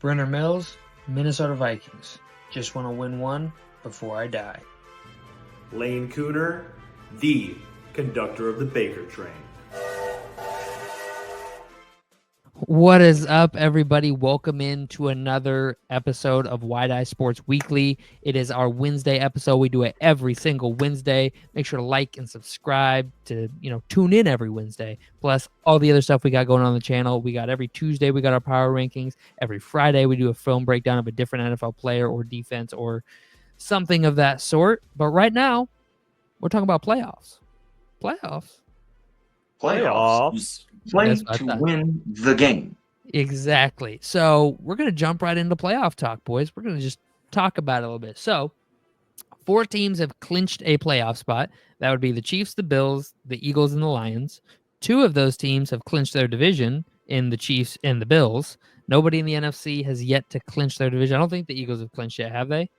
Brenner Mills, Minnesota Vikings. Just want to win one before I die. Lane Cooner, the conductor of the Baker train. What is up, everybody? Welcome in to another episode of Wide Eye Sports Weekly. It is our Wednesday episode. We do it every single Wednesday. Make sure to like and subscribe to, tune in every Wednesday. Plus all the other stuff we got going on the channel. We got every Tuesday, we got our power rankings. Every Friday, we do a film breakdown of a different NFL player or defense or something of that sort. But right now, we're talking about playoffs. Playoffs. Play to win the game. Exactly. So we're going to jump right into playoff talk, boys. We're going to just talk about it a little bit. So 4 teams have clinched a playoff spot. That would be the Chiefs, the Bills, the Eagles, and the Lions. 2 of those teams have clinched their division in the Chiefs and the Bills. Nobody in the NFC has yet to clinch their division. I don't think the Eagles have clinched yet, have they?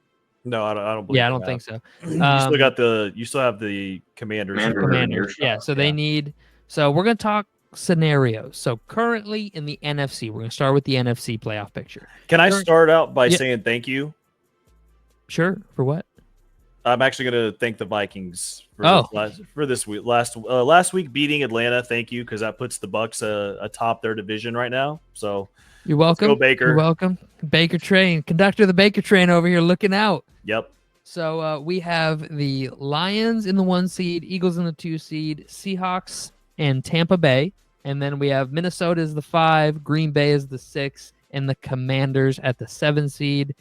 No, I don't believe. Yeah, I don't think so. You still have the Commanders. Yeah. So they need. So we're going to talk scenarios. So currently in the NFC, we're going to start with the NFC playoff picture. Can I start out by saying thank you? Sure. For what? I'm actually going to thank the Vikings for this week. Last week beating Atlanta. Thank you, because that puts the Bucks atop their division right now. So you're welcome. Let's go, Baker. You're welcome. Baker train, conductor of the Baker train over here, looking out. Yep. So we have the Lions in the 1 seed, Eagles in the 2 seed, Seahawks and Tampa Bay. And then we have Minnesota as the 5, Green Bay as the 6, and the Commanders at the 7 seed.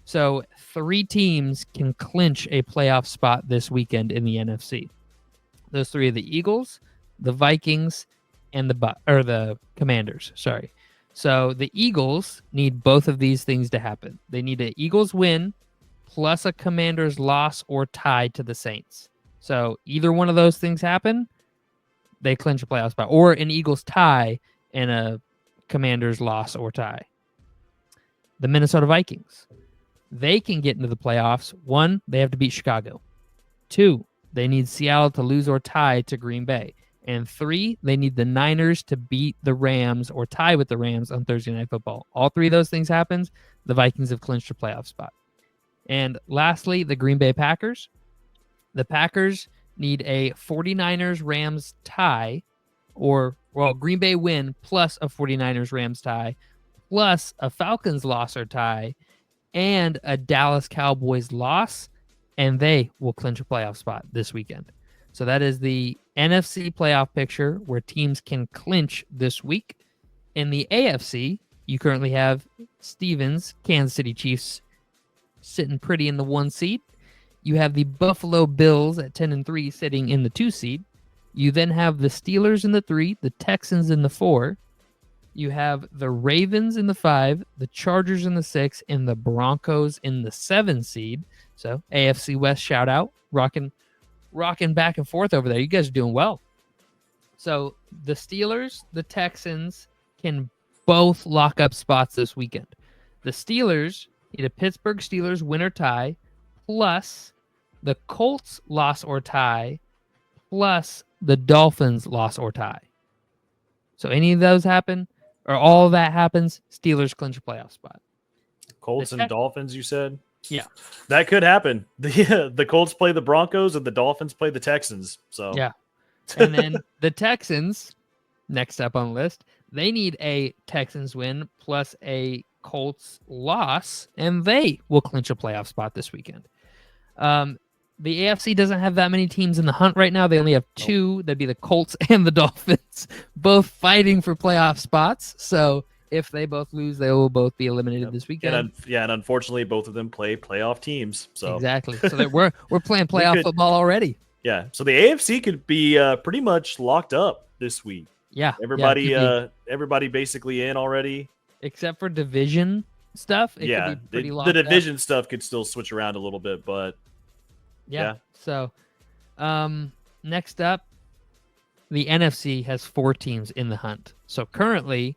So 3 teams can clinch a playoff spot this weekend in the NFC. Those 3 are the Eagles, the Vikings, and the Commanders. Sorry. So the Eagles need both of these things to happen. They need an Eagles win plus a Commanders loss or tie to the Saints. So either one of those things happen, they clinch a playoff spot, or an Eagles tie and a Commanders loss or tie. The Minnesota Vikings, they can get into the playoffs. 1, they have to beat Chicago. 2, they need Seattle to lose or tie to Green Bay. And 3, they need the Niners to beat the Rams or tie with the Rams on Thursday Night Football. All 3 of those things happens, the Vikings have clinched a playoff spot. And lastly, the Green Bay Packers. The Packers need a 49ers-Rams tie, Green Bay win plus a 49ers-Rams tie, plus a Falcons loss or tie, and a Dallas Cowboys loss, and they will clinch a playoff spot this weekend. So that is the NFC playoff picture where teams can clinch this week. In the AFC, you currently have Stevens, Kansas City Chiefs, sitting pretty in the 1 seed. You have the Buffalo Bills at 10-3 sitting in the 2 seed. You then have the Steelers in the 3, the Texans in the 4. You have the Ravens in the 5, the Chargers in the 6, and the Broncos in the 7 seed. So AFC West shout out, rocking back and forth over there. You guys are doing well. So the Steelers, the Texans can both lock up spots this weekend. The Steelers need a Pittsburgh Steelers win or tie, plus the Colts loss or tie, plus the Dolphins loss or tie. So any of those happen, or all of that happens, Steelers clinch a playoff spot. Colts and Dolphins, you said? Yeah. That could happen. The Colts play the Broncos and the Dolphins play the Texans. So yeah. And then the Texans, next up on the list, they need a Texans win plus a Colts loss, and they will clinch a playoff spot this weekend. The AFC doesn't have that many teams in the hunt right now. They only have 2. That'd be the Colts and the Dolphins, both fighting for playoff spots. So if they both lose, they will both be eliminated this weekend. And unfortunately, both of them play playoff teams. So exactly. So we're playing playoff football already. Yeah. So the AFC could be pretty much locked up this week. Yeah. Everybody basically in already. Except for division stuff. Could be pretty locked the division stuff could still switch around a little bit, but yeah. So next up, the NFC has 4 teams in the hunt. So currently,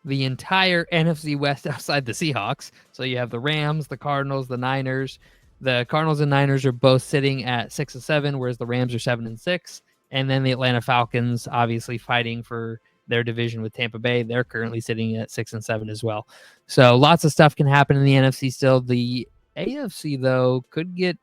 the entire NFC West outside the Seahawks. So you have the Rams, the Cardinals, the Niners. The Cardinals and Niners are both sitting at 6-7, whereas the Rams are 7-6. And then the Atlanta Falcons, obviously fighting for their division with Tampa Bay. They're currently sitting at 6-7 as well. So lots of stuff can happen in the NFC still. The AFC, though, could get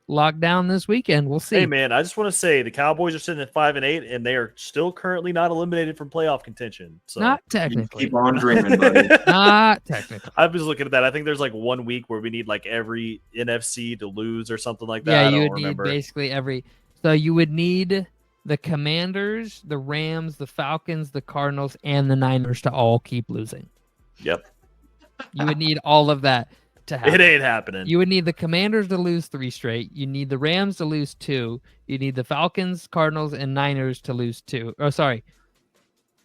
locked down this weekend. We'll see. Hey, man, I just want to say the Cowboys are sitting at 5-8, and they are still currently not eliminated from playoff contention. So Not technically. Keep on dreaming, buddy. Not technically. I was looking at that. I think there's like 1 week where we need like every NFC to lose or something like that. Yeah, I you don't would remember. need basically every. So you would need the Commanders, the Rams, the Falcons, the Cardinals, and the Niners to all keep losing. Yep. You would need all of that to happen. It ain't happening. You would need the Commanders to lose 3 straight. You need the Rams to lose 2. You need the Falcons, Cardinals, and Niners to lose 2. Oh, sorry.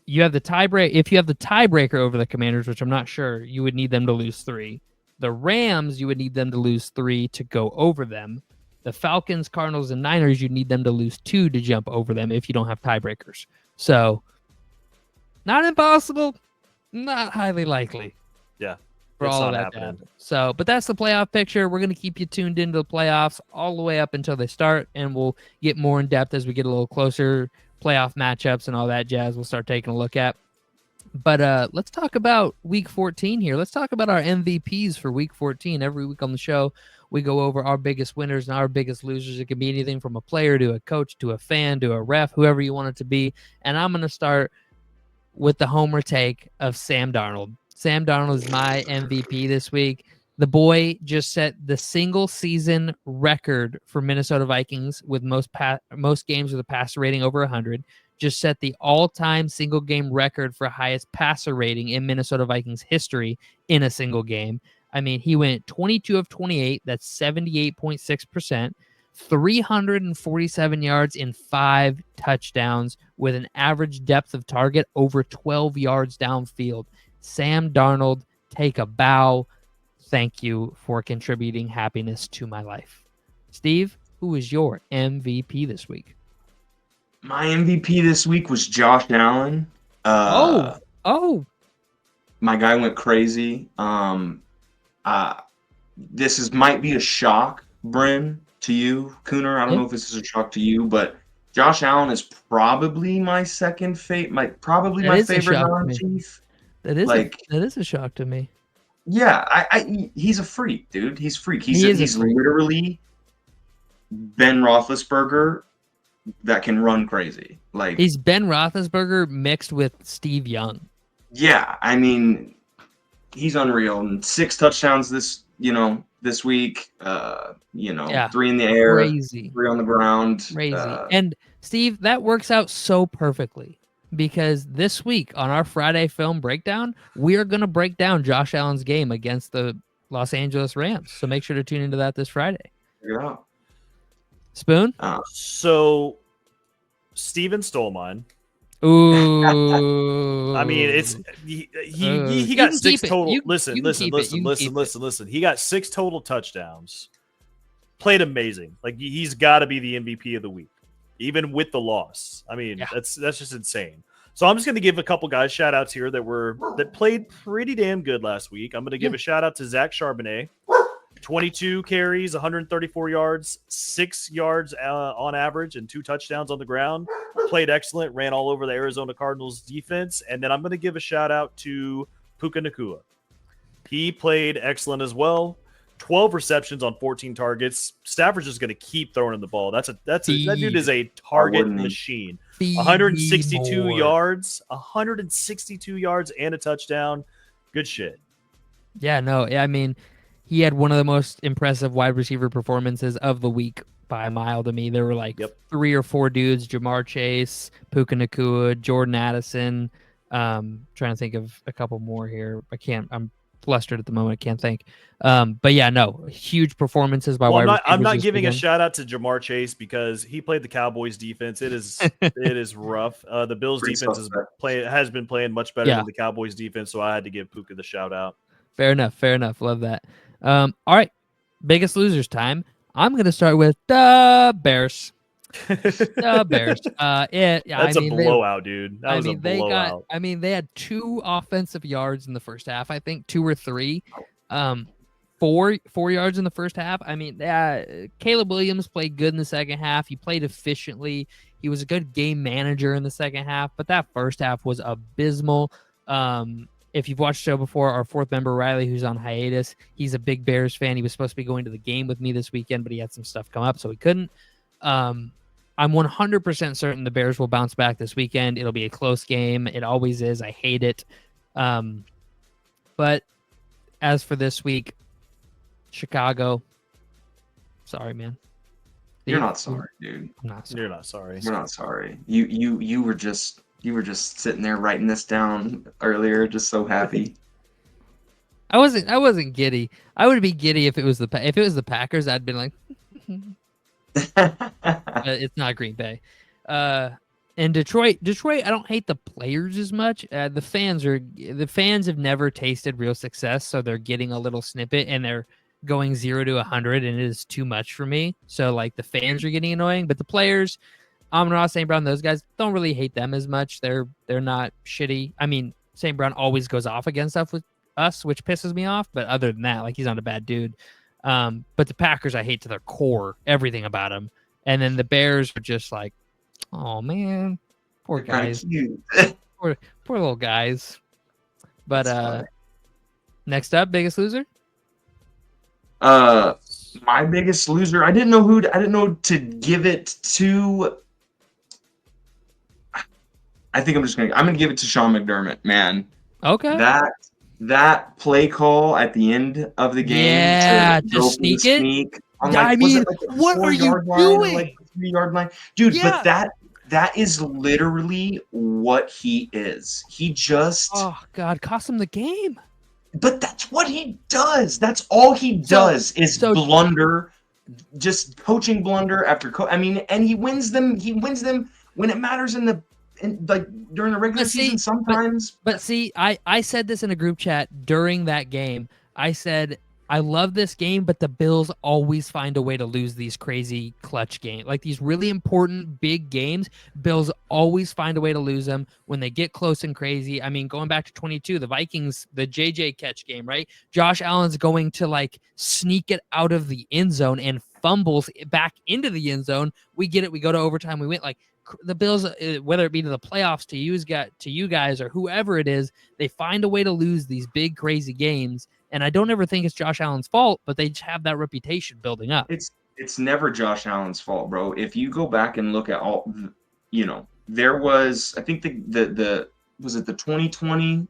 You have the tiebreak. If you have the tiebreaker over the Commanders, which I'm not sure, you would need them to lose 3. The Rams, you would need them to lose 3 to go over them. The Falcons, Cardinals, and Niners, you need them to lose 2 to jump over them if you don't have tiebreakers. So, not impossible, not highly likely. Yeah. For It's all of not that to happening. happen. So, but that's the playoff picture. We're going to keep you tuned into the playoffs all the way up until they start, and we'll get more in depth as we get a little closer. Playoff matchups and all that jazz we'll start taking a look at. But let's talk about Week 14 here. Let's talk about our MVPs for Week 14. Every week on the show, we go over our biggest winners and our biggest losers. It can be anything from a player to a coach to a fan to a ref, whoever you want it to be. And I'm going to start with the homer take of Sam Darnold. Sam Darnold is my MVP this week. The boy just set the single season record for Minnesota Vikings with most games with a passer rating over 100. Just set the all-time single game record for highest passer rating in Minnesota Vikings history in a single game. I mean, he went 22 of 28. That's 78.6%. 347 yards in 5 touchdowns with an average depth of target over 12 yards downfield. Sam Darnold, take a bow. Thank you for contributing happiness to my life. Steve, who is your MVP this week? My MVP this week was Josh Allen. Oh, My guy went crazy. This might be a shock, Bryn, to you, Cooner. I don't know if this is a shock to you, but Josh Allen is probably my second my favorite non-chief. That is a shock to me. Yeah, he's a freak, dude. He's a freak. He's freak. Literally Ben Roethlisberger that can run crazy. Like, he's Ben Roethlisberger mixed with Steve Young. Yeah, I mean, he's unreal. And 6 touchdowns this week. 3 in the air, Crazy. 3 on the ground. Crazy. And Steve, that works out so perfectly because this week on our Friday film breakdown, we are going to break down Josh Allen's game against the Los Angeles Rams. So make sure to tune into that this Friday. Figure it out. Spoon? So, Steven stole mine. Ooh. I mean, he got 6 total. Listen. He got 6 total touchdowns. Played amazing. Like, he's got to be the MVP of the week, even with the loss. I mean, that's just insane. So I'm just going to give a couple guys shout outs here that played pretty damn good last week. I'm going to give a shout out to Zach Charbonnet. 22 carries, 134 yards, 6 yards on average, and 2 touchdowns on the ground. Played excellent, ran all over the Arizona Cardinals defense. And then I'm going to give a shout out to Puka Nacua. He played excellent as well. 12 receptions on 14 targets. Stafford's just going to keep throwing him the ball. That dude is a target machine. 162 yards, and a touchdown. Good shit. Yeah, no, I mean, he had one of the most impressive wide receiver performances of the week by a mile to me. There were like 3 or 4 dudes: Jamar Chase, Puka Nacua, Jordan Addison. Trying to think of a couple more here. I'm flustered at the moment. I can't think. But yeah, no, huge performances by wide receivers. I'm not giving a shout out to Jamar Chase because he played the Cowboys defense. It is rough. The Bills defense has been playing much better than the Cowboys defense, so I had to give Puka the shout out. Fair enough. Love that. All right, biggest losers time. I'm going to start with the Bears. The Bears. That's a blowout, dude. That was a blowout. They had 2 offensive yards in the first half. I think 2 or 3. 4 yards in the first half. I mean, Caleb Williams played good in the second half. He played efficiently. He was a good game manager in the second half, but that first half was abysmal. If you've watched the show before, our fourth member, Riley, who's on hiatus, he's a big Bears fan. He was supposed to be going to the game with me this weekend, but he had some stuff come up, so he couldn't. I'm 100% certain the Bears will bounce back this weekend. It'll be a close game. It always is. I hate it. But as for this week, Chicago, sorry, man. You're not sorry, dude. I'm not sorry. You're not sorry. We're not sorry. You were just sitting there writing this down earlier, just so happy. I wasn't giddy. I would be giddy if it was the Packers. I'd been like, it's not Green Bay. And Detroit, I don't hate the players as much. The fans have never tasted real success, so they're getting a little snippet and they're going 0 to 100, and it is too much for me. So like the fans are getting annoying, but the players, Amon-Ra, St. Brown, those guys, don't really hate them as much. They're not shitty. I mean, St. Brown always goes off against stuff with us, which pisses me off. But other than that, like, he's not a bad dude. But the Packers, I hate to their core, everything about them. And then the Bears are just like, oh man, poor guys, poor little guys. But next up, biggest loser. My biggest loser. I didn't know to give it to. I think I'm gonna give it to Sean McDermott, man. Okay. That play call at the end of the game. Yeah, to sneak it. I mean, what are you doing? Like 3-yard line, dude. Yeah. But that is literally what he is. He just. Oh God, cost him the game. But that's what he does. That's all he does is blunder, just coaching blunder after I mean, and he wins them. He wins them when it matters like during the regular season sometimes. But see, I said this in a group chat during that game. I said, I love this game, but the Bills always find a way to lose these crazy clutch games. Like these really important big games, Bills always find a way to lose them when they get close and crazy. I mean, going back to 22, the Vikings, the JJ catch game, right? Josh Allen's going to like sneak it out of the end zone and fumbles back into the end zone. We get it. We go to overtime. We win. Like the Bills, whether it be to the playoffs, to you guys or whoever it is, they find a way to lose these big, crazy games. And I don't ever think it's Josh Allen's fault, but they just have that reputation building up. It's never Josh Allen's fault, bro. If you go back and look at all, there was, I think was it the 2020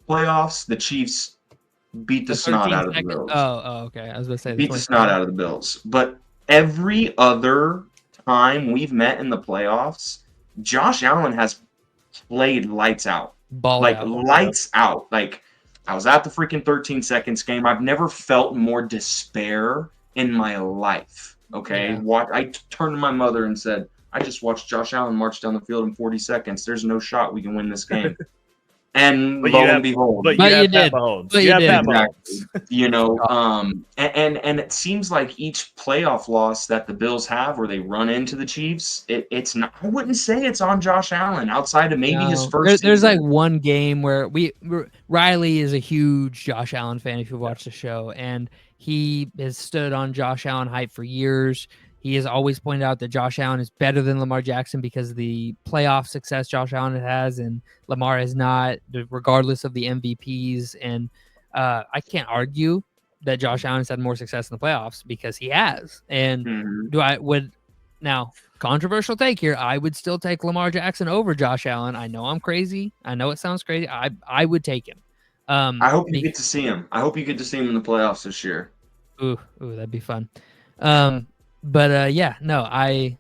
playoffs? The Chiefs beat the snot out of the Bills. Oh, okay. I was going to say beat the snot out of the Bills. But every other time we've met in the playoffs, Josh Allen has played lights out. Lights out. Like, I was at the freaking 13 seconds game. I've never felt more despair in my life. Okay. Yeah. I turned to my mother and said, I just watched Josh Allen march down the field in 40 seconds. There's no shot we can win this game. And lo and behold. But you did. Exactly. And it seems like each playoff loss that the Bills have where they run into the Chiefs, it's not, I wouldn't say it's on Josh Allen outside of maybe his first There's like one game where Riley is a huge Josh Allen fan if you watch the show, and he has stood on Josh Allen hype for years. He has always pointed out that Josh Allen is better than Lamar Jackson because of the playoff success Josh Allen has and Lamar has not, regardless of the MVPs. And I can't argue that Josh Allen has had more success in the playoffs because he has. And now, controversial take here, I would still take Lamar Jackson over Josh Allen. I know I'm crazy. I know it sounds crazy. I would take him. I hope you get to see him. I hope you get to see him in the playoffs this year. Ooh, that'd be fun. But I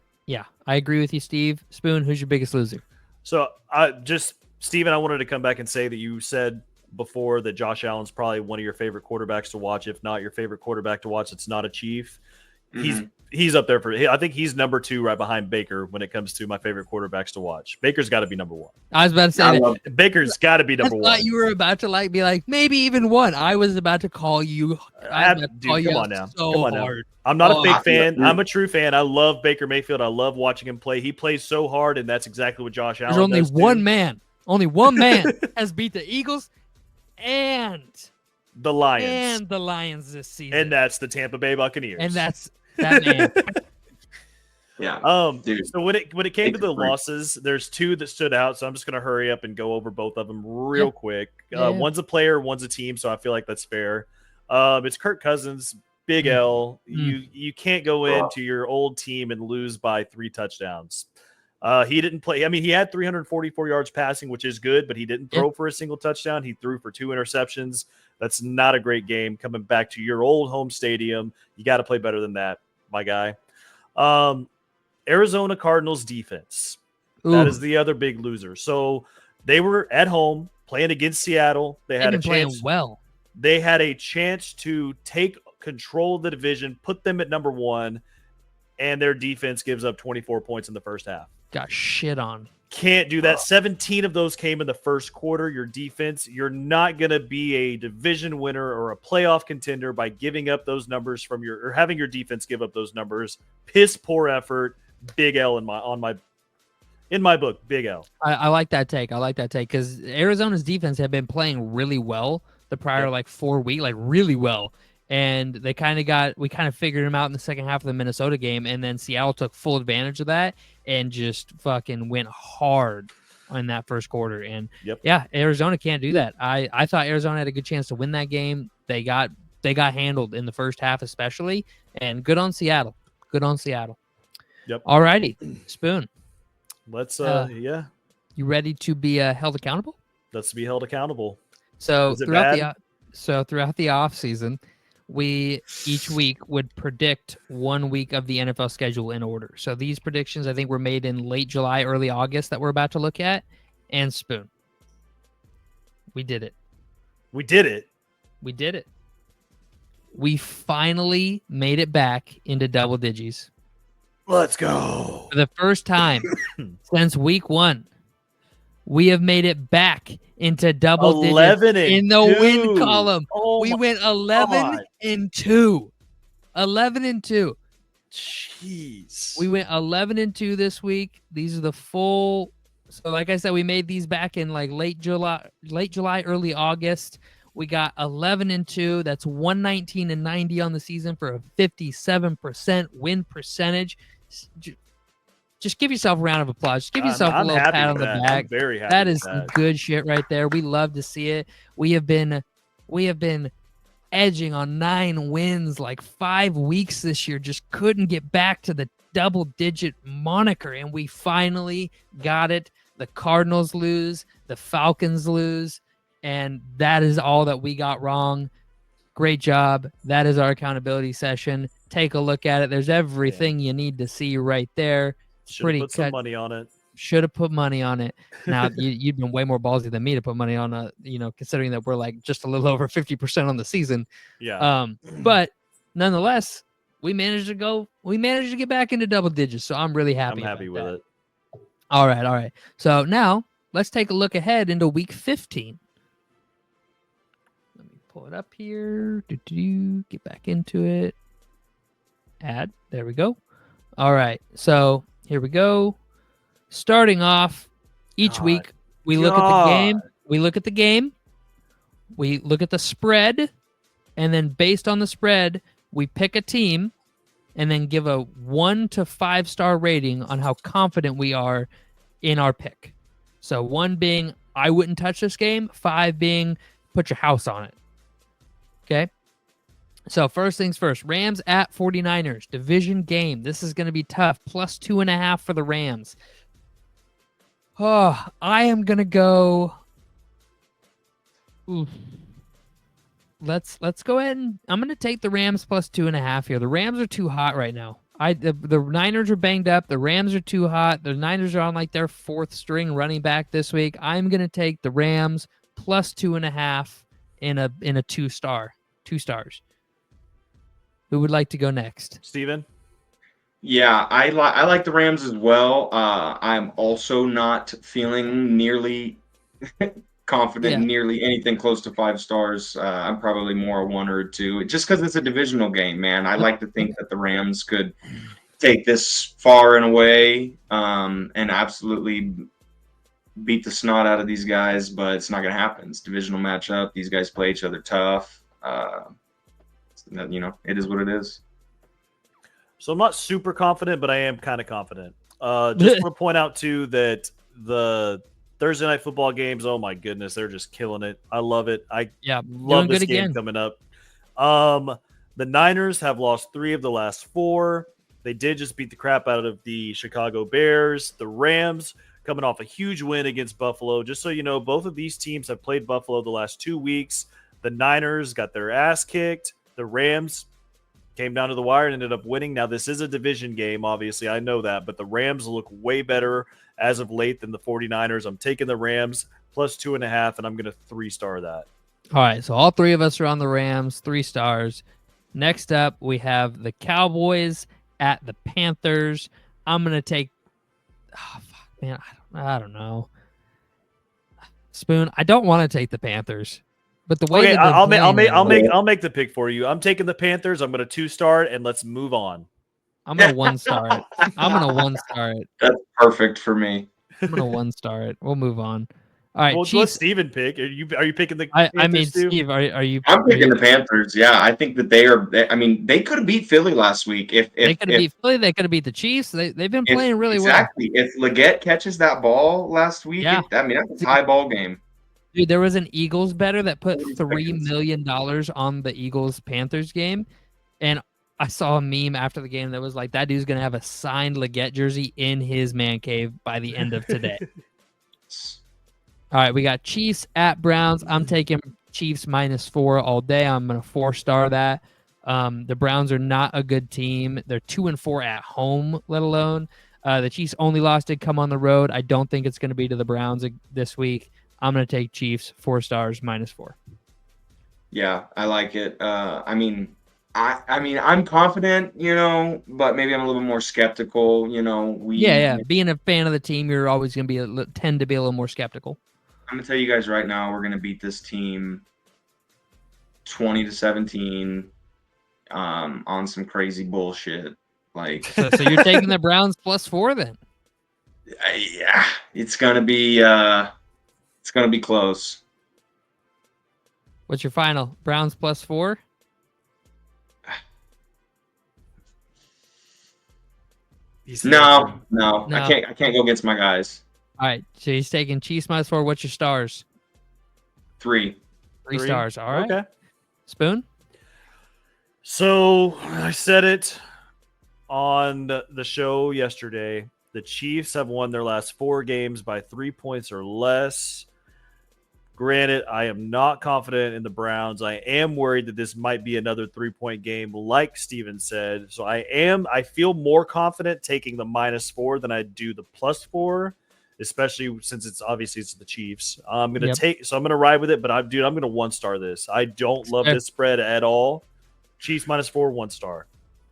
agree with you, Steve. Spoon, who's your biggest loser? So Steven, I wanted to come back and say that you said before that Josh Allen's probably one of your favorite quarterbacks to watch, if not your favorite quarterback to watch. It's not a Chief. Mm-hmm. He's up there I think he's number 2 right behind Baker when it comes to my favorite quarterbers to watch. Baker's got to be number 1. I was about to say Baker's got to be number 1. I thought you were about to be like maybe even 1. I was about to call you. Come on now. I'm not a big fan. I'm a true fan. I love Baker Mayfield. I love watching him play. He plays so hard, and that's exactly what Josh Allen does. Only one man has beat the Eagles and The Lions. And the Lions this season. And that's the Tampa Bay Buccaneers. And that's that man. Yeah. Dude, so when it came to the losses, there's two that stood out. So I'm just gonna hurry up and go over both of them real quick. One's a player, one's a team, so I feel like that's fair. It's Kirk Cousins, Big L. You can't go into your old team and lose by 3 touchdowns. He didn't play. I mean, he had 344 yards passing, which is good, but he didn't throw for a single touchdown. He threw for 2 interceptions. That's not a great game. Coming back to your old home stadium, you got to play better than that, my guy. Arizona Cardinals defense. Ooh. That is the other big loser. So they were at home playing against Seattle. They had a chance. Well. They had a chance to take control of the division, put them at number 1, and their defense gives up 24 points in the first half. Got shit on. Can't do that. 17 of those came in the first quarter. Your defense, you're not going to be a division winner or a playoff contender by giving up those numbers or having your defense give up those numbers. Piss poor effort. Big L in my book. Big L. I like that take. Because Arizona's defense had been playing really well the prior 4 weeks, really well. And we kind of figured them out in the second half of the Minnesota game, and then Seattle took full advantage of that and just fucking went hard in that first quarter. And Arizona can't do that. I thought Arizona had a good chance to win that game. They got handled in the first half, especially, and good on Seattle. Yep. All righty, Spoon. Let's You ready to be held accountable? Let's be held accountable. So throughout the off season, we each week would predict 1 week of the NFL schedule in order. So these predictions, I think, were made in late July, early August that we're about to look at. And Spoon, we did it. We finally made it back into double digits. Let's go. For the first time since week 1, we have made it back into double digits in the win column. We went 11-2. 11-2. Jeez. We went 11-2 this week. These are the full. So like I said, we made these back in late July, early August. We got 11-2. That's 119-90 on the season for a 57% win percentage. Just give yourself a round of applause. Just give yourself a little pat on the back. I'm very happy. That is good shit right there. We love to see it. We have been edging on 9 wins 5 weeks this year. Just couldn't get back to the double-digit moniker, and we finally got it. The Cardinals lose, the Falcons lose, and that is all that we got wrong. Great job. That is our accountability session. Take a look at it. There's everything you need to see right there. Should have put some money on it. Should have put money on it. Now, you've been way more ballsy than me to put money on considering that we're just a little over 50% on the season. Yeah. But nonetheless, we managed to get back into double digits. So I'm really happy. I'm happy with it. All right. So now let's take a look ahead into week 15. Let me pull it up here. Get back into it. Add. There we go. All right. So here we go. Starting off each week, we look at the game. We look at the game. We look at the spread. And then based on the spread, we pick a team and then give a 1 to 5 star rating on how confident we are in our pick. So 1 being, I wouldn't touch this game. 5 being, put your house on it. Okay. So first things first, Rams at 49ers, division game. This is going to be tough. Plus 2.5 for the Rams. Oh, I am going to go. Oof. Let's go ahead and I'm going to take the Rams plus 2.5 here. The Rams are too hot right now. The Niners are banged up. The Rams are too hot. The Niners are on their 4th string running back this week. I'm going to take the Rams plus 2.5 in a 2 stars. Who would like to go next? Steven? Yeah, I like the Rams as well. I'm also not feeling nearly confident in nearly anything close to 5 stars. I'm probably more a 1 or 2, just because it's a divisional game, man. I like to think that the Rams could take this far and away and absolutely beat the snot out of these guys, but it's not going to happen. It's a divisional matchup. These guys play each other tough. it is what it is. So I'm not super confident, but I am kind of confident. Just want to point out too that the Thursday night football games, oh my goodness, they're just killing it. I love it. I love this game coming up. The Niners have lost 3 of the last 4. They did just beat the crap out of the Chicago Bears. The Rams coming off a huge win against Buffalo. Just so you know, both of these teams have played Buffalo the last 2 weeks. The Niners got their ass kicked. The Rams came down to the wire and ended up winning. Now, this is a division game, obviously. I know that. But the Rams look way better as of late than the 49ers. I'm taking the Rams plus 2.5, and I'm going to 3-star that. All right, so all 3 of us are on the Rams, 3 stars. Next up, we have the Cowboys at the Panthers. I'm going to take I don't know. Spoon, I don't want to take the Panthers. But the way I'll make the pick for you. I'm taking the Panthers. I'm going to 2-star it, and let's move on. I'm going to 1-star it. I'm going to 1-star it. That's perfect for me. I'm going to 1-star it. We'll move on. All right, well, let Steven pick. Are you picking the Panthers I mean, too? Steve, are you? I'm picking the Panthers. Yeah, I think that they are. I mean, they could have beat Philly last week. If they could have beat Philly, they could have beat the Chiefs. They've been playing really well. Exactly. If Leggett catches that ball last week, yeah. That's a tie ball game. Dude, there was an Eagles bettor that put $3 million on the Eagles-Panthers game, and I saw a meme after the game that was like, that dude's going to have a signed Leggett jersey in his man cave by the end of today. All right, we got Chiefs at Browns. I'm taking Chiefs -4 all day. I'm going to 4-star that. The Browns are not a good team. They're 2-4 at home, let alone. The Chiefs' only loss did come on the road. I don't think it's going to be to the Browns this week. I'm going to take Chiefs 4 stars -4. Yeah, I like it. I mean, I'm confident, but maybe I'm a little bit more skeptical. Being a fan of the team, you're always going to tend to be a little more skeptical. I'm gonna tell you guys right now, we're gonna beat this team 20-17 on some crazy bullshit. Like, so you're taking the Browns +4 then? Yeah, it's gonna be close. What's your final? Browns +4? No. I can't go against my guys. All right, so he's taking Chiefs -4. What's your stars? 3. 3 stars. All right. Okay. Spoon? So I said it on the show yesterday. The Chiefs have won their last 4 games by 3 points or less. Granted, I am not confident in the Browns. I am worried that this might be another 3-point game, like Steven said. So I feel more confident taking the -4 than I do the +4. Especially since it's the Chiefs. I'm gonna ride with it, but I'm gonna 1-star this. I don't love this spread at all. Chiefs -4, 1-star.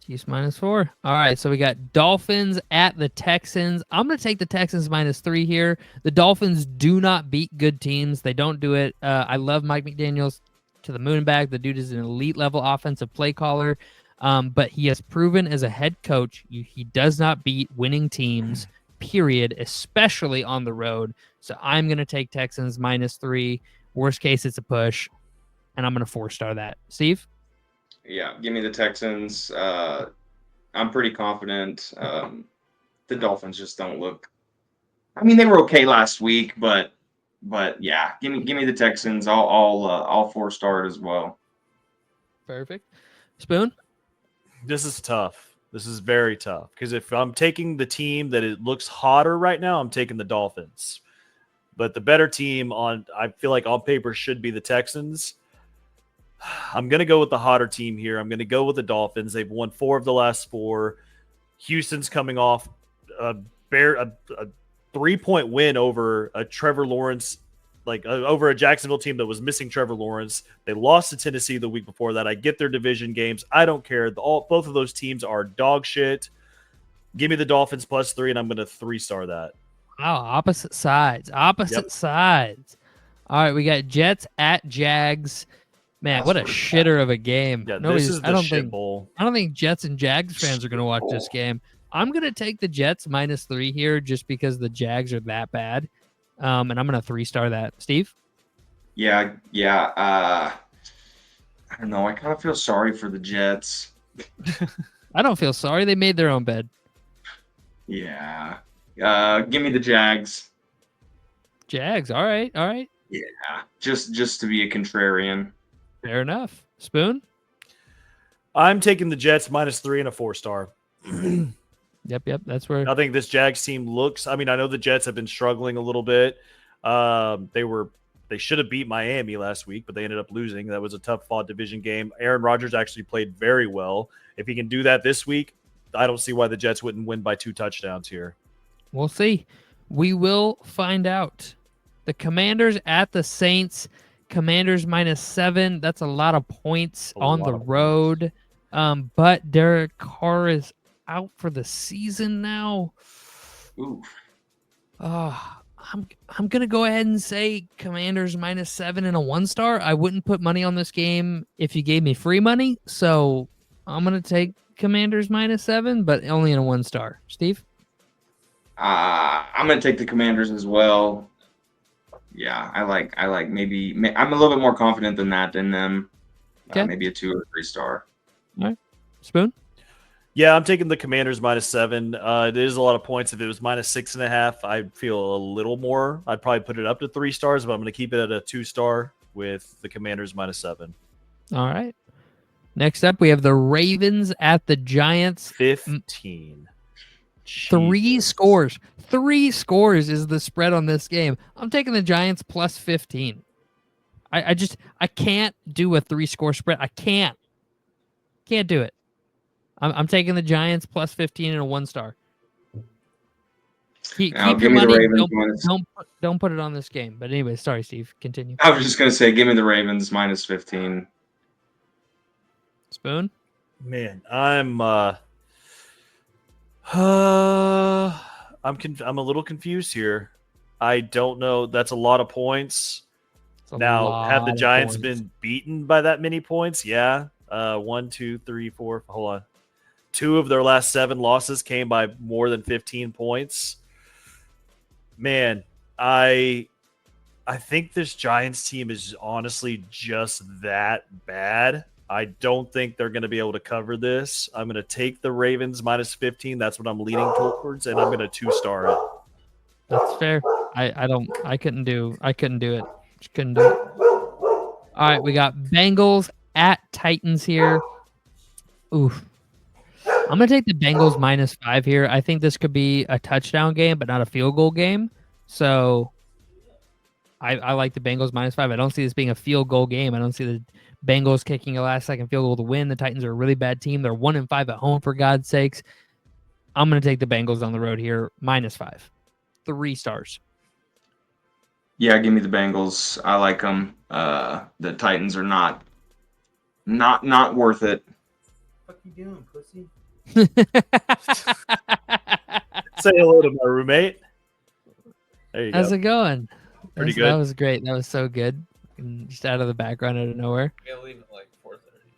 Chiefs -4. All right, so we got Dolphins at the Texans. I'm gonna take the Texans -3 here. The Dolphins do not beat good teams. They don't do it. I love Mike McDaniels to the moon and back. The dude is an elite level offensive play caller, but he has proven as a head coach he does not beat winning teams. Period, especially on the road. So I'm going to take Texans -3. Worst case, it's a push, and I'm going to 4-star that. Steve? Yeah, give me the Texans. I'm pretty confident. The Dolphins just don't look. I mean, they were okay last week, but yeah, give me the Texans. I'll 4-star it as well. Perfect. Spoon? This is tough. This is very tough because if I'm taking the team that it looks hotter right now, I'm taking the Dolphins. But the better team I feel like on paper should be the Texans. I'm going to go with the hotter team here. I'm going to go with the Dolphins. They've won 4 of the last 4. Houston's coming off a 3-point win over a Trevor Lawrence, over a Jacksonville team that was missing Trevor Lawrence. They lost to Tennessee the week before that. I get their division games. I don't care. Both of those teams are dog shit. Give me the Dolphins +3, and I'm going to 3-star that. Wow, opposite sides. Sides. All right, we got Jets at Jags. Man, what a shitter of a game. Yeah, this is the shit bowl. I don't think Jets and Jags fans are going to watch this game. I'm going to take the Jets -3 here just because the Jags are that bad. And I'm going to 3-star that. Steve? Yeah. I don't know. I kind of feel sorry for the Jets. I don't feel sorry. They made their own bed. Yeah. Give me the Jags. Jags. All right. All right. Yeah. Just to be a contrarian. Fair enough. Spoon? I'm taking the Jets -3 and a 4-star. Yep. That's where I think this Jags team looks. I mean, I know the Jets have been struggling a little bit. They should have beat Miami last week, but they ended up losing. That was a tough fought division game. Aaron Rodgers actually played very well. If he can do that this week, I don't see why the Jets wouldn't win by 2 touchdowns here. We'll see. We will find out. The Commanders at the Saints. Commanders -7. That's a lot of points on the road. But Derek Carr is out for the season now. Ooh. I'm gonna go ahead and say Commanders -7 and a 1-star. I wouldn't put money on this game if you gave me free money, so I'm gonna take Commanders -7, but only in a 1-star. Steve? I'm gonna take the Commanders as well. Yeah, I like maybe I'm a little bit more confident than that in them. Okay. Maybe a 2 or 3-star. All right. Spoon? Yeah, I'm taking the Commanders -7. It is a lot of points. If it was -6.5, I'd feel a little more. I'd probably put it up to 3 stars, but I'm going to keep it at a 2-star with the Commanders -7. All right. Next up, we have the Ravens at the Giants. 15. 3 scores. 3 scores is the spread on this game. I'm taking the Giants +15. I can't do a 3-score spread. I can't do it. I'm taking the Giants +15 and a 1-star. Keep your money. Don't put it on this game. But anyway, sorry, Steve. Continue. I was just gonna say, give me the Ravens -15. Spoon? Man, I'm a little confused here. I don't know. That's a lot of points. Now, have the Giants been beaten by that many points? Yeah. 1, 2, 3, 4. Hold on. 2 of their last 7 losses came by more than 15 points. Man, I think this Giants team is honestly just that bad. I don't think they're going to be able to cover this. I'm going to take the Ravens -15. That's what I'm leaning towards, and I'm going to 2-star it. That's fair. I couldn't do it. Just couldn't do it. All right, we got Bengals at Titans here. Oof. I'm going to take the Bengals -5 here. I think this could be a touchdown game, but not a field goal game. So I like the Bengals -5. I don't see this being a field goal game. I don't see the Bengals kicking a last-second field goal to win. The Titans are a really bad team. They're 1-5 at home, for God's sakes. I'm going to take the Bengals on the road here, -5. 3 stars. Yeah, give me the Bengals. I like them. The Titans are not worth it. What you doing, pussy? Say hello to my roommate. There you How's go. it going? Pretty good. That was great. That was so good. And just out of the background, out of nowhere. Yeah, leave at like 4:30.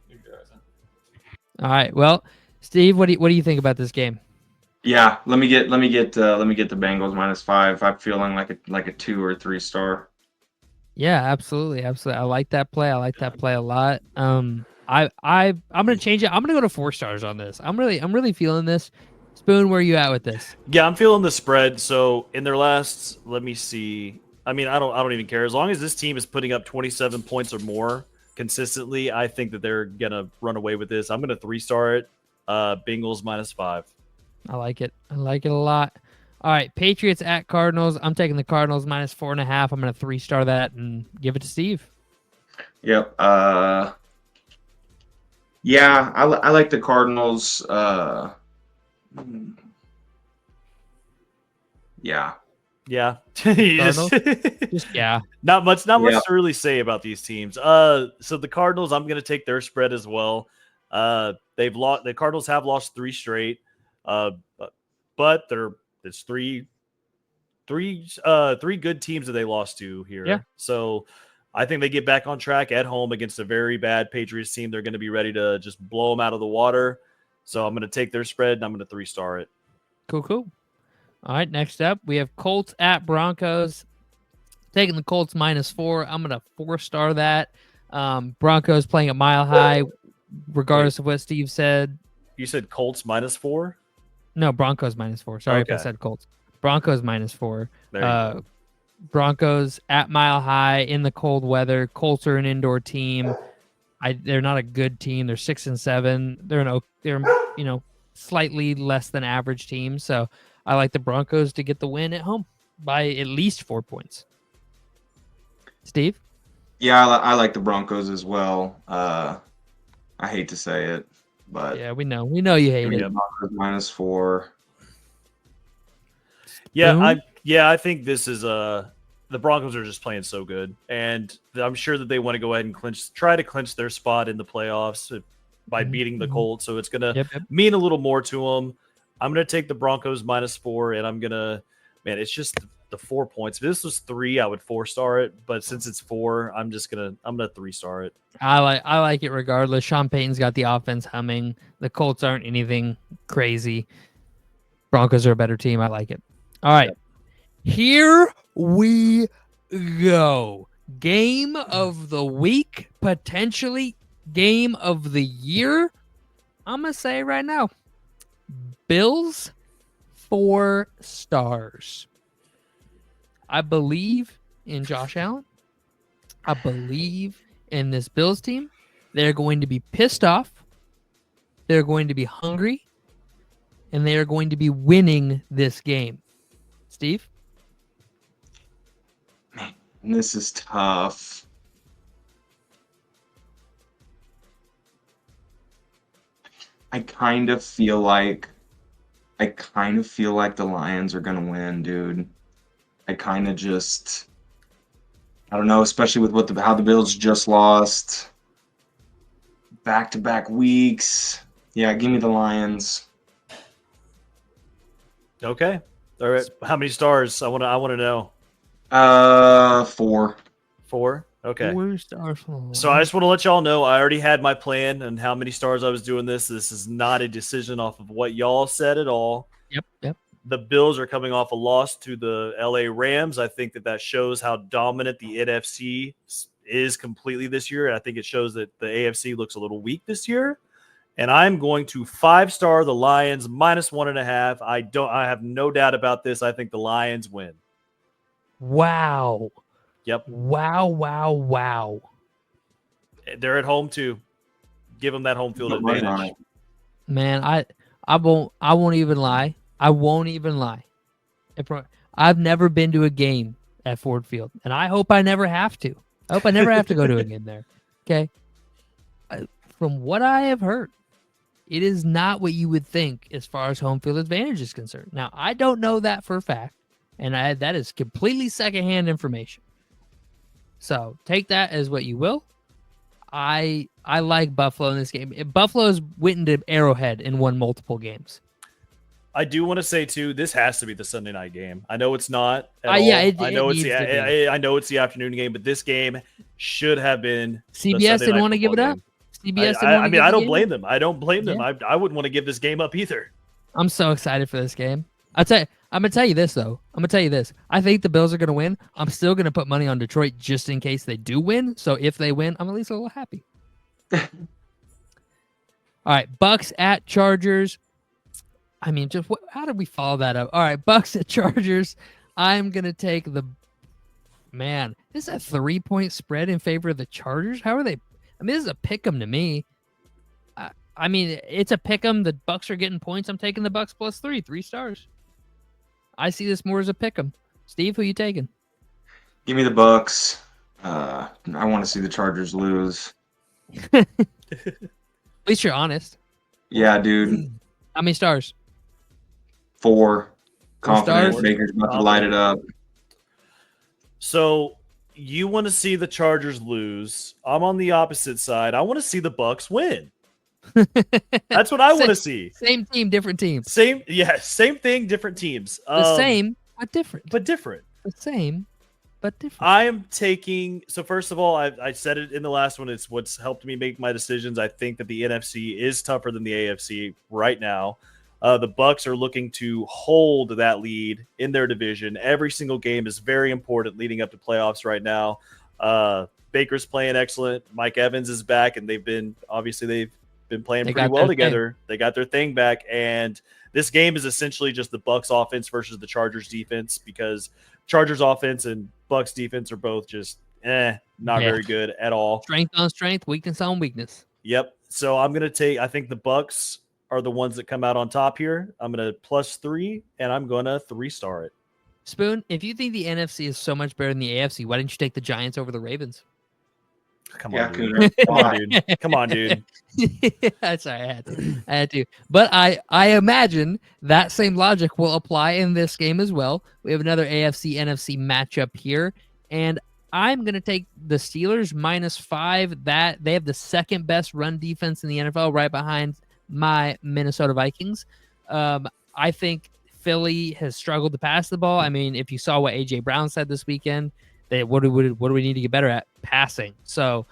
You guys. All right. Well, Steve, what do you think about this game? Yeah, let me get the Bengals -5. I'm feeling like a 2 or 3-star. Yeah, absolutely. I like that play. I like that play a lot. I'm gonna change it. I'm gonna go to 4 stars on this. I'm really feeling this. Spoon, where are you at with this? Yeah, I'm feeling the spread. So in their last, let me see. I mean, I don't even care. As long as this team is putting up 27 points or more consistently, I think that they're gonna run away with this. I'm gonna 3-star it. Bengals -5. I like it. I like it a lot. All right, Patriots at Cardinals. I'm taking the Cardinals -4.5. I'm gonna 3-star that and give it to Steve. Yep. Yeah, I like the Cardinals. Yeah. Yeah. Yeah. Not much to really say about these teams. So the Cardinals, I'm going to take their spread as well. The Cardinals have lost 3 straight. But it's three good teams that they lost to here. Yeah. So I think they get back on track at home against a very bad Patriots team. They're going to be ready to just blow them out of the water. So I'm going to take their spread and I'm going to 3-star it. Cool. All right, next up, we have Colts at Broncos. Taking the Colts -4. I'm going to 4-star that. Broncos playing at Mile High, regardless of what Steve said. You said Colts -4? No, Broncos -4. Sorry if I said Colts. Broncos -4. There you go. Broncos at Mile High in the cold weather. Colts are an indoor team. They're not a good team. They're 6-7. They're slightly less than average team. So I like the Broncos to get the win at home by at least 4 points. Steve? Yeah, I like the Broncos as well. I hate to say it, but yeah, we know you hate it. Broncos -4. Yeah, I think this is the Broncos are just playing so good, and I'm sure that they want to go ahead and try to clinch their spot in the playoffs by beating the Colts. So it's gonna mean a little more to them. I'm gonna take the Broncos -4, and it's just the 4 points. If this was 3, I would 4-star it, but since it's 4, I'm gonna 3-star it. I like it regardless. Sean Payton's got the offense humming. The Colts aren't anything crazy. Broncos are a better team. I like it. All right. Here we go. Game of the week, potentially game of the year. I'm going to say right now, Bills 4 stars. I believe in Josh Allen. I believe in this Bills team. They're going to be pissed off. They're going to be hungry. And they are going to be winning this game. Steve? Man, this is tough. I kind of feel like the Lions are gonna win, dude. I don't know, especially with how the Bills just lost back-to-back weeks. Yeah, give me the Lions. Okay. All right. How many stars? I want to know. 4. 4? Okay. 4 stars. So I just want to let y'all know I already had my plan and how many stars I was doing this. This is not a decision off of what y'all said at all. Yep. The Bills are coming off a loss to the LA Rams. I think that shows how dominant the NFC is completely this year. I think it shows that the AFC looks a little weak this year. And I'm going to 5-star the Lions -1.5. I have no doubt about this. I think the Lions win. Wow. Yep. Wow. They're at home too. Give them that home field advantage. Man, I won't even lie. I won't even lie. I've never been to a game at Ford Field, and I hope I never have to. I hope I never have to go to a game there. Okay. From what I have heard, it is not what you would think as far as home field advantage is concerned. Now, I don't know that for a fact, and that is completely secondhand information. So take that as what you will. I like Buffalo in this game. Buffalo's went into Arrowhead and won multiple games. I do want to say too, this has to be the Sunday night game. I know it's not. Yeah, I know it's the afternoon game, but this game should have been. CBS didn't want to give it up. I don't blame them. I don't blame them. I wouldn't want to give this game up either. I'm so excited for this game. I'm gonna tell you this though. I think the Bills are gonna win. I'm still gonna put money on Detroit just in case they do win. So if they win, I'm at least a little happy. All right, Bucks at Chargers. I mean, how did we follow that up? All right, Bucks at Chargers. I'm gonna take the. Man, this is a 3-point spread in favor of the Chargers. How are they? I mean, this is a pick 'em to me. I mean, it's a pick 'em. The Bucks are getting points. I'm taking the Bucks +3, 3 stars. I see this more as a pick 'em. Steve, who you taking? Give me the Bucks. I want to see the Chargers lose. At least you're honest. Yeah, dude. How many stars? 4. Confident Baker's about to light it up. So you want to see the Chargers lose. I'm on the opposite side. I want to see the Bucks win. That's what I want to see. Same team, different teams. Same thing, different teams. The same, but different. The same, but different. I am taking. So first of all, I said it in the last one. It's what's helped me make my decisions. I think that the NFC is tougher than the AFC right now. The Bucks are looking to hold that lead in their division. Every single game is very important leading up to playoffs right now. Baker's playing excellent. Mike Evans is back, and they've been playing pretty well together. They got their thing back, and this game is essentially just the Bucs offense versus the Chargers defense, because Chargers offense and Bucs defense are both just not very good at all. Strength on strength, weakness on weakness. Yep. So I'm going to I think the Bucs are the ones that come out on top here. I'm going to +3, and I'm going to 3-star it. Spoon, if you think the NFC is so much better than the AFC, why didn't you take the Giants over the Ravens? Come on, dude. Come on, dude. Come on, dude. Sorry, I had to. But I imagine that same logic will apply in this game as well. We have another AFC NFC matchup here, and I'm going to take the Steelers -5. That they have the second best run defense in the NFL, right behind my Minnesota Vikings. I think Philly has struggled to pass the ball. I mean, if you saw what A.J. Brown said this weekend, what do we need to get better at? Passing. So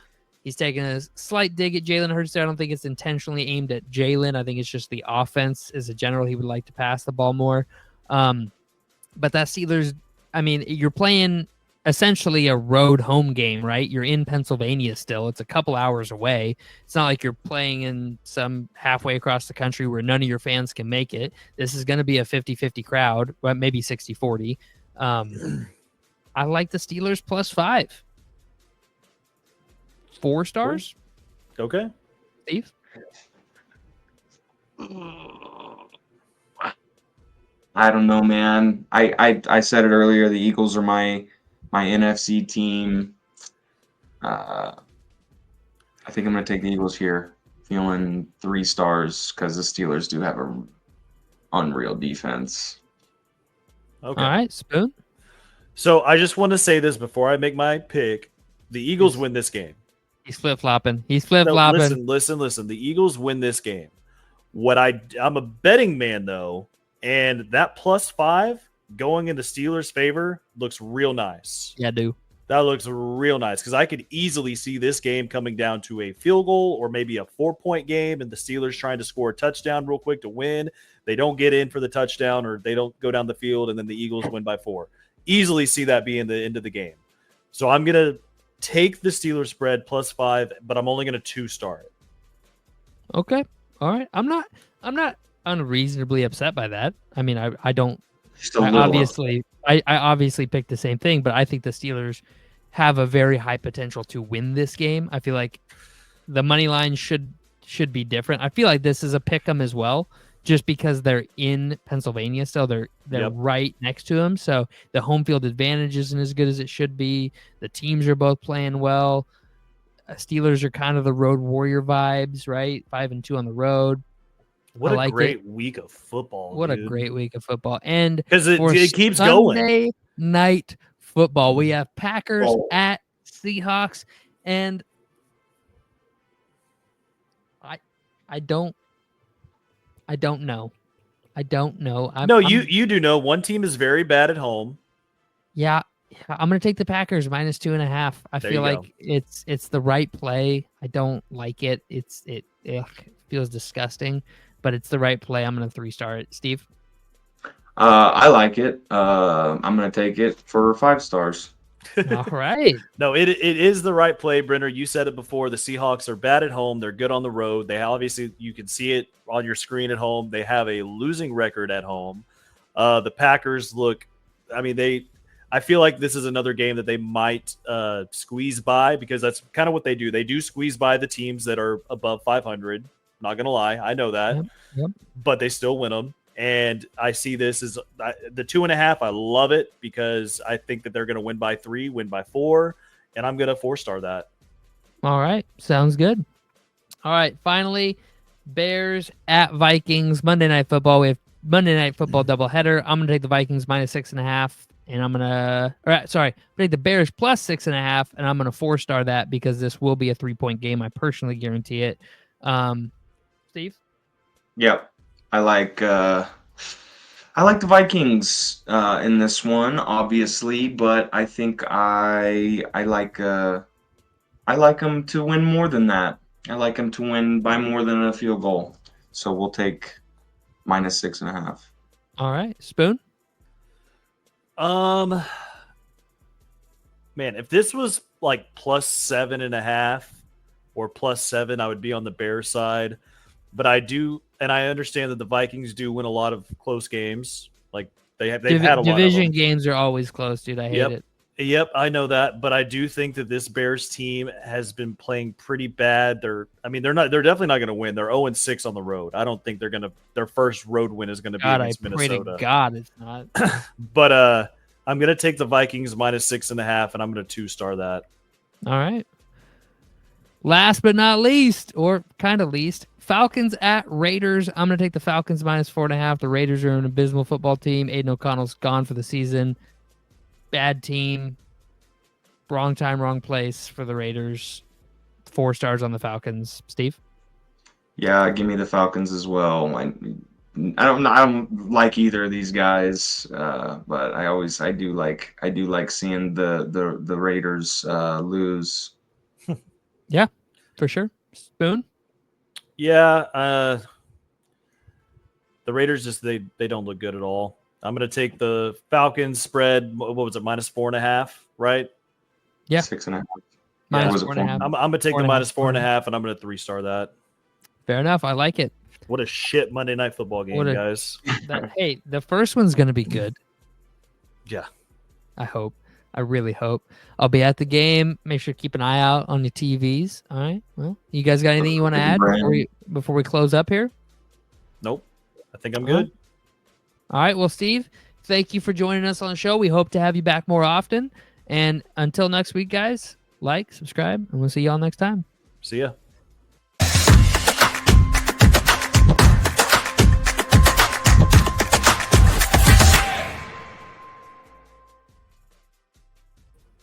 he's taking a slight dig at Jalen Hurts there. I don't think it's intentionally aimed at Jalen. I think it's just the offense as a general. He would like to pass the ball more. But that Steelers, I mean, you're playing essentially a road home game, right? You're in Pennsylvania still. It's a couple hours away. It's not like you're playing in some halfway across the country where none of your fans can make it. This is going to be a 50-50 crowd, but maybe 60-40. I like the Steelers +5. 4 stars. Okay. Steve? I don't know, man. I said it earlier. The Eagles are my NFC team. I think I'm going to take the Eagles here. Feeling 3 stars because the Steelers do have a unreal defense. Okay. All right, Spoon. So I just want to say this before I make my pick. The Eagles win this game. He's flip-flopping. He's flip-flopping. Listen. The Eagles win this game. I'm a betting man, though, and that +5 going into Steelers' favor looks real nice. Yeah, dude. That looks real nice because I could easily see this game coming down to a field goal or maybe a 4-point game, and the Steelers trying to score a touchdown real quick to win. They don't get in for the touchdown, or they don't go down the field, and then the Eagles win by 4. Easily see that being the end of the game. So I'm going to take the Steelers spread +5, but I'm only going to 2-star it. Okay. All right. I'm not unreasonably upset by that. I mean, I don't. I obviously picked the same thing, but I think the Steelers have a very high potential to win this game. I feel like the money line should be different. I feel like this is a pick 'em as well, just because they're in Pennsylvania still. They're right next to them, so the home field advantage isn't as good as it should be. The teams are both playing well. Steelers are kind of the road warrior vibes, right? 5-2 on the road. What a great week of football. What a great week of football. And because it keeps Sunday night football, we have Packers at Seahawks, and I don't know. You do know. One team is very bad at home. Yeah, I'm gonna take the Packers -2.5. I feel like it's the right play. I don't like it. It feels disgusting, but it's the right play. I'm gonna 3-star it. Steve? I like it. I'm gonna take it for 5 stars. All right. No, it is the right play, Brenner. You said it before. The Seahawks are bad at home. They're good on the road. They obviously, you can see it on your screen at home. They have a losing record at home. The Packers look, I feel like this is another game that they might squeeze by, because that's kind of what they do. They do squeeze by the teams that are above 500. Not going to lie. I know that. Yep. But they still win them. And I see this as the 2.5. I love it because I think that they're going to win by 3, win by 4, and I'm going to 4-star that. All right. Sounds good. All right. Finally, Bears at Vikings. Monday Night Football. We have Monday Night Football doubleheader. I'm going to take the Vikings -6.5, and I'm going to take the Bears +6.5, and I'm going to 4-star that because this will be a 3-point game. I personally guarantee it. Steve? Yep. I like the Vikings in this one, obviously, but I think I like them to win more than that. I like them to win by more than a field goal. So we'll take -6.5. All right, Spoon. Man, if this was like +7.5 or +7, I would be on the Bears side. But I understand that the Vikings do win a lot of close games. Like they've had a lot of division games are always close, dude. I hate it. Yep, I know that, but I do think that this Bears team has been playing pretty bad. They're definitely not going to win. They're 0-6 on the road. I don't think their first road win is going to be against Minnesota. Pray to God it's not. But I'm going to take the Vikings -6.5, and I'm going to 2-star that. All right. Last but not least, or kind of least, Falcons at Raiders. I'm going to take the Falcons -4.5. The Raiders are an abysmal football team. Aiden O'Connell's gone for the season. Bad team. Wrong time, wrong place for the Raiders. 4 stars on the Falcons. Steve? Yeah, give me the Falcons as well. I don't like either of these guys, but I do like seeing the Raiders lose. Yeah, for sure. Spoon? Yeah, the Raiders they don't look good at all. I'm going to take the Falcons spread. What was it, -4.5, right? Yeah. 6.5. -4.5. I'm going to take the -4.5, and I'm going to 3-star that. Fair enough. I like it. What a shit Monday Night Football game, guys. Hey, the first one's going to be good. Yeah. I hope. I really hope. I'll be at the game. Make sure to keep an eye out on your TVs. All right. Well, you guys got anything you want to add before we close up here? Nope. I think I'm good. All right. Well, Steve, thank you for joining us on the show. We hope to have you back more often. And until next week, guys, like, subscribe, and we'll see you all next time. See ya.